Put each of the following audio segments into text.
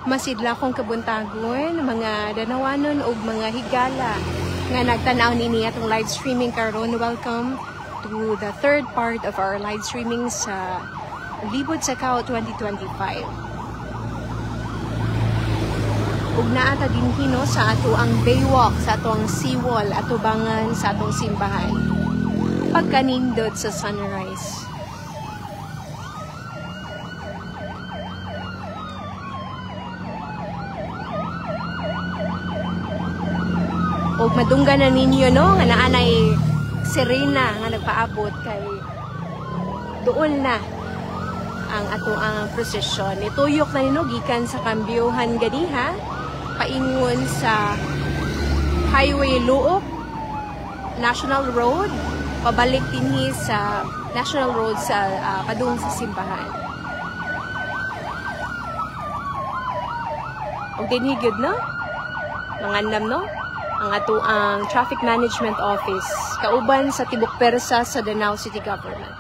Masidla kong kabuntagon, mga danawanon o mga higala nga nagtanaw nini atong live streaming karon. Welcome to the third part of our live streaming sa Libot sa Kao 2025. Ug naata din hino sa ato ang baywalk, sa ato ang seawall, atubangan sa atong simbahan. Pagkanindot sa sunrise. O madunggan na ninyo no nga naanay sirena nga nagpaabot kay doon na ang ato ang prosesyon. Ituyok na nino gikan sa Kambyohan ganiha paingon sa Highway Luok National Road pabalik dinhi sa National Road sa padung sa simbahan. Og dinhi gyud no mangandam no ang ato ang Traffic Management Office kauban sa Tibok Persa sa Danao City Government.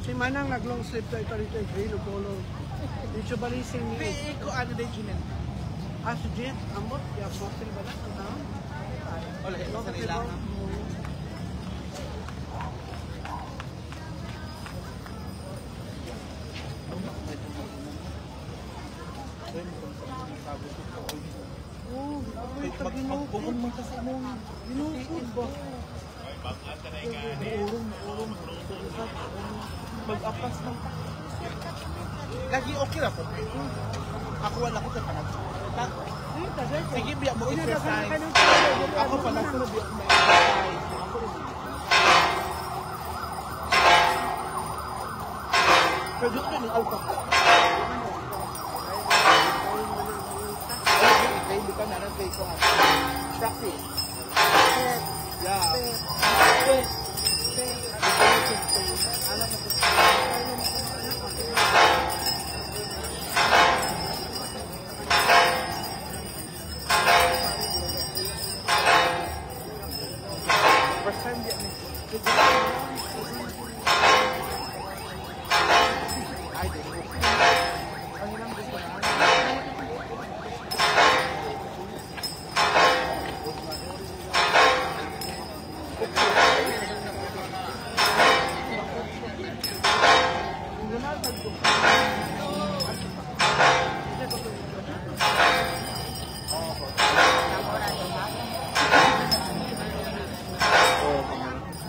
Si Manang naglong sleep tayo ito green o color. Dito balising niyo. Iko ano din Ginen? Ah, si Jen, ambot, ya fossil ba na ang taon? Wala ito sa nilang. Magbukon mo kasi mong ginukod ba? Mag-apas ng Lagi okay na po. Ako wala ko sa panag. Sige, biyak mo exercise. Ako pala sa biyak mo exercise. Production ng Alpha. Kaya hindi ka nalang kay ko. Practice. Yeah. First time dia ni.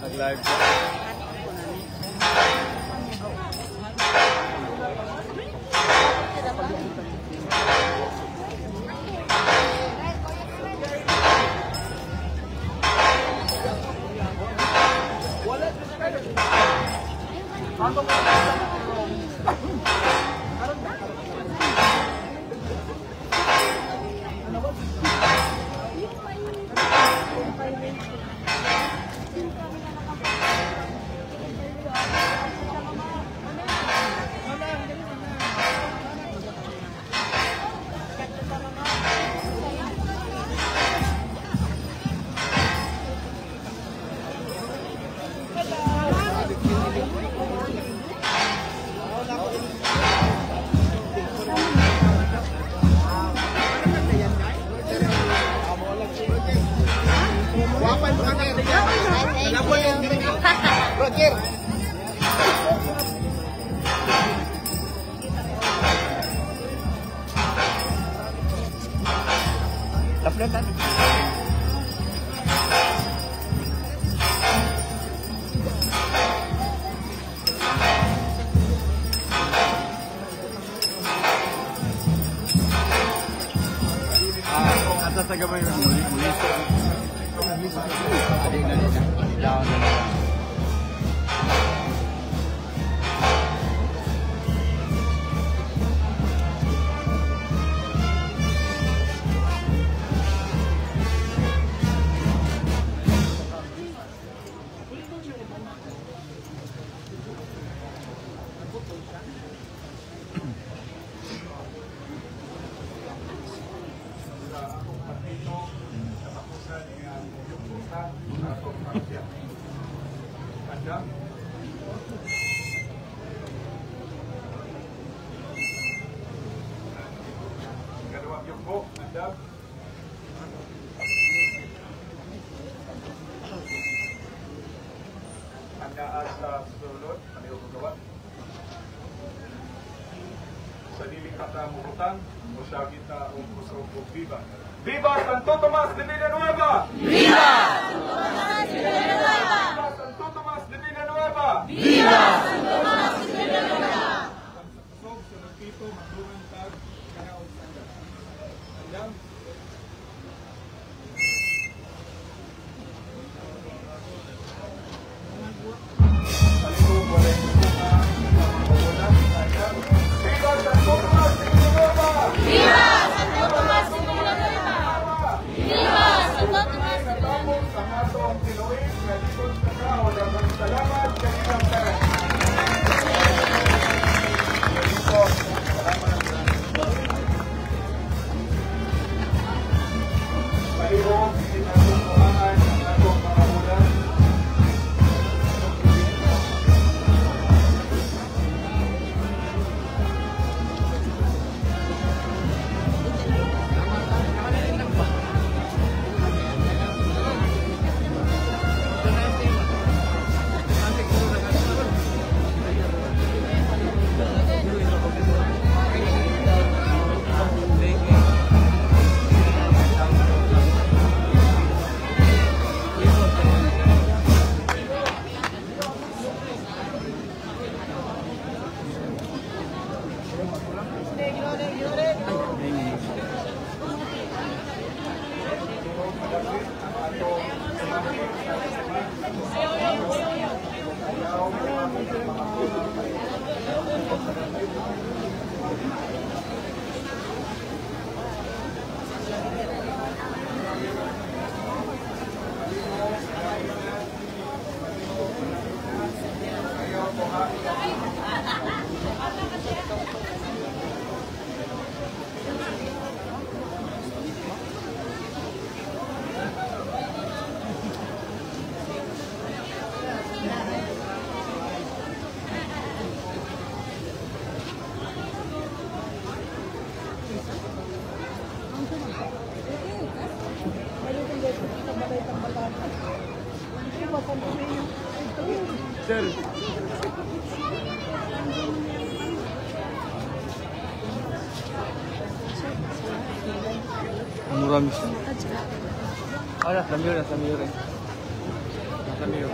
Nag-live ko. Roger. Tapos atas sa gabay ng muli. Adik na niya. Down na niya. Sa sulod, ano yung gawa? Sa diling katamurutan, o siya kita ang kusog o Viva. Viva Santo Tomas de Villanueva! Viva! Viva Santo Tomas de Villanueva! Viva Santo Tomas de Villanueva! Kusog sa nagpito, magdungan tag, kanaon sanda. Andang? Sir. Muramis. Ahora, la mía, la mía. La mía.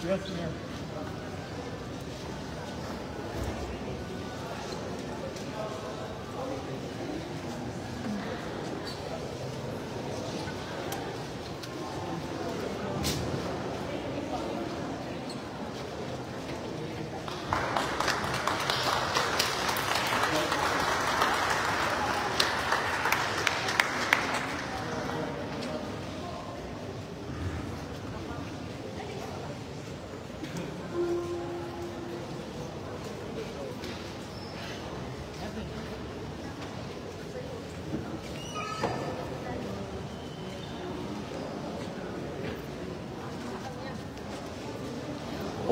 Yes, ma'am.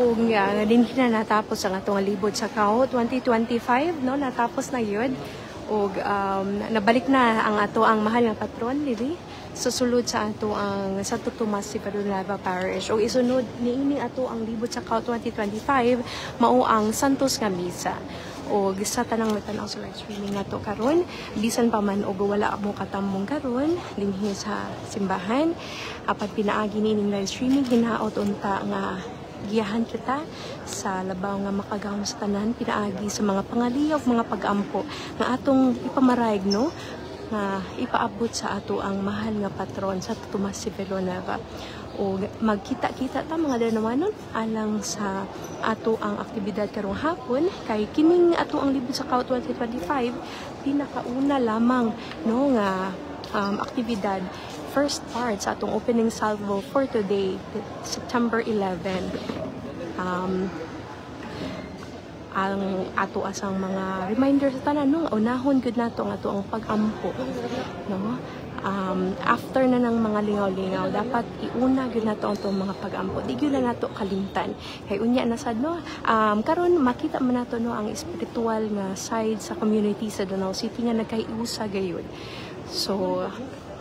O nga din na natapos ang atong libod sa kao 2025 no, natapos na yun. O nabalik na ang ato ang mahal nga patron dili sa sulod sa ato ang Santo Tomas Villanueva Parish. O isunod niini ato ang libod sa kao 2025 mao ang Santos nga Misa. O sa tanang natanaw sa live streaming nato karon, bisan pa man og wala mo katamong karon dinhi sa simbahan, apat pinaagi nining live streaming hinaot unta nga giyahan kita sa labaw nga makagahom sa tanan, pinaagi sa mga pangaliyaw, mga pag-ampo nga atong ipamarayag no, nga ipaabot sa ato ang mahal nga patron sa Tomas Villanueva. O magkita-kita ta mga danawanon alang sa ato ang aktibidad karong hapon, kay kining ato ang libod sa kao 2025 pinakauna lamang no nga aktibidad, first part sa atong opening salvo for today, September 11. Ang ato asang mga reminder sa tanan no, unahon gud nato ang ato ang pag-ampo no. After na ng mga lingaw-lingaw, dapat iuna gud nato ang mga pag-ampo, di gyud na nato kalimtan kay unya na sad no. Karon makita man nato no ang spiritual nga side sa community sa Danau City nga nagkaiusa gayud. So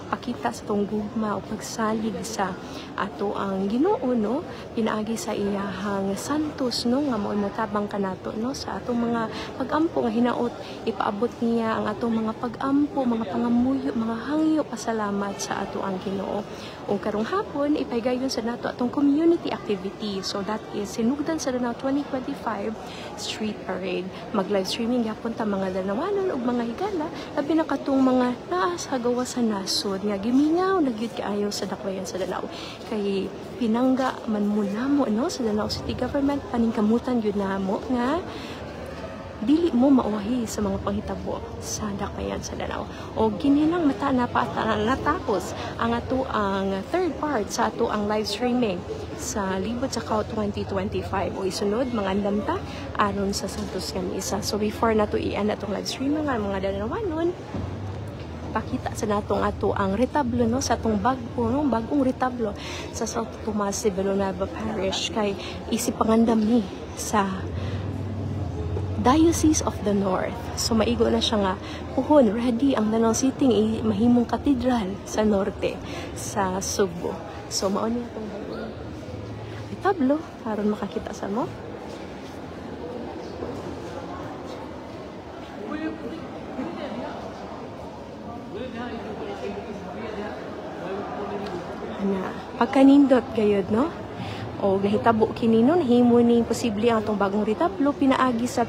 pakita sa tong gugma o pagsalig sa ato ang Ginoo no, pinaagi sa iyahang santos no nga mao natabang kanato no sa atong mga pag-ampo nga hinaot, ipaabot niya ang atong mga pag-ampo, mga pangamuyo, mga hangyo pasalamat sa ato ang Ginoo. O karong hapon ipaygayon sa nato atong community activity, so that is sinugdan sa Danau 2025 Street Parade. Mag live streaming gyapon ta mga Danawanon ug mga higala, labi na katong mga naa sa gawa sa nasod nga gimingaw nagyud kaayo sa dakwayan sa Danau, kay pinangga man muna mo no sa Danau City Government, paningkamutan yun na mo nga dili mo mauwahi sa mga panghitabo sa dakwayan sa Danau. O ginilang mata na natapos ang ato ang third part sa ato ang live streaming sa libod sa kao 2025. O isunod mga andamta aron sa Santos nga Misa. So before nato i-end atong live streaming nga mga Danawanon, pakita sa natong ato ang retablo no sa atong bagong retablo sa Santo Tomas Villanueva Parish, kay isip pangandam ni sa Diocese of the North. So maigo na siya nga puhon ready ang Danau City mahimong katedral sa norte sa Subo. So mao ni atong tablo aron makakita sa mo. Ana, pagkanindot gayud no? O nahitabo kini no nahimo ni posible ang atong bagong retablo pinaagi sa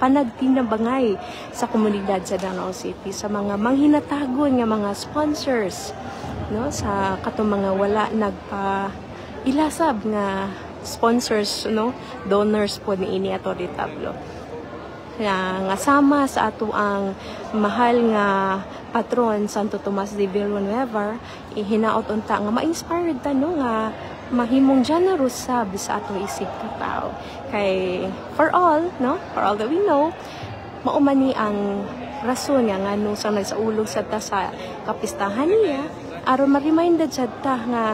panagtinabangay sa komunidad sa Danau City sa mga manghinatagon nga mga sponsors no sa katong mga wala nagpa ilasab nga sponsors no donors po niini ato retablo nga sama sa ato ang mahal nga patron Santo Tomas de Villanueva hinaot unta nga ma-inspired ta no nga mahimong generous sab sa atong isig katao kay for all that we know mauman ni ang rason nga ngano sang nagsaulog sa ta sa kapistahan niya aron ma-reminded sad ta nga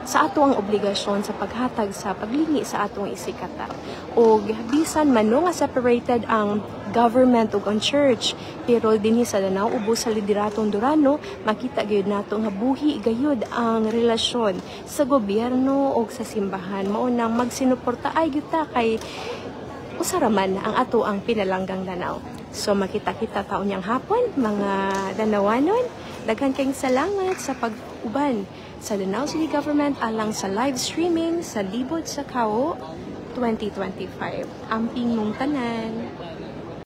sa ato ang obligasyon sa paghatag sa paglingi sa atong isig katao og bisan man no nga separated ang government ug ang church pero dinhi sa Danau ubos sa lideratong Durano makita gyud nato nga buhi gayud ang relasyon sa gobyerno ug sa simbahan mao nang magsinuporta ay gyud ta kay usaraman ang ato ang pinalanggang Danau. So makita-kita taon niyang hapon mga Danawanon, daghan kayong salamat sa pag-uban sa Danau City Government alang sa live streaming sa Libot sa Kao 2025. Amping mong tanan.